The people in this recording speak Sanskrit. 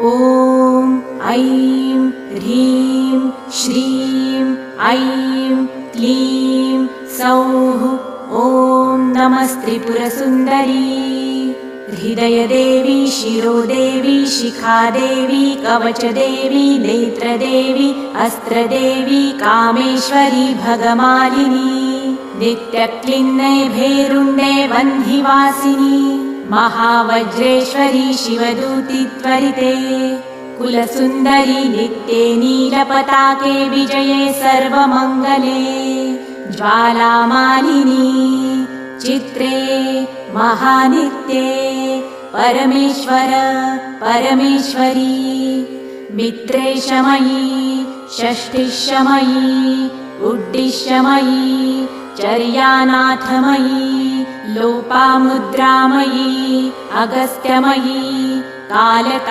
ॐ ऐं ह्रीं श्रीं ऐं क्लीं सौः ॐ नमस्त्रिपुरसुन्दरी हृदयदेवी शिरोदेवी शिखादेवी कवचदेवी नेत्रदेवी अस्त्रदेवी कामेश्वरी भगमालिनी नित्यक्लिन्ने भेरुण्डे वह्निवासिनी महावज्रेश्वरी शिवदूति त्वरिते कुलसुन्दरी नित्ये नीलपताके विजये सर्वमङ्गले ज्वालामालिनी चित्रे महानित्ये परमेश्वर परमेश्वरी मित्रेशमयी षष्ठीशमयी उड्डीशमयी चर्यानाथमयी लोपामुद्रामयी अगस्त्यमयी काल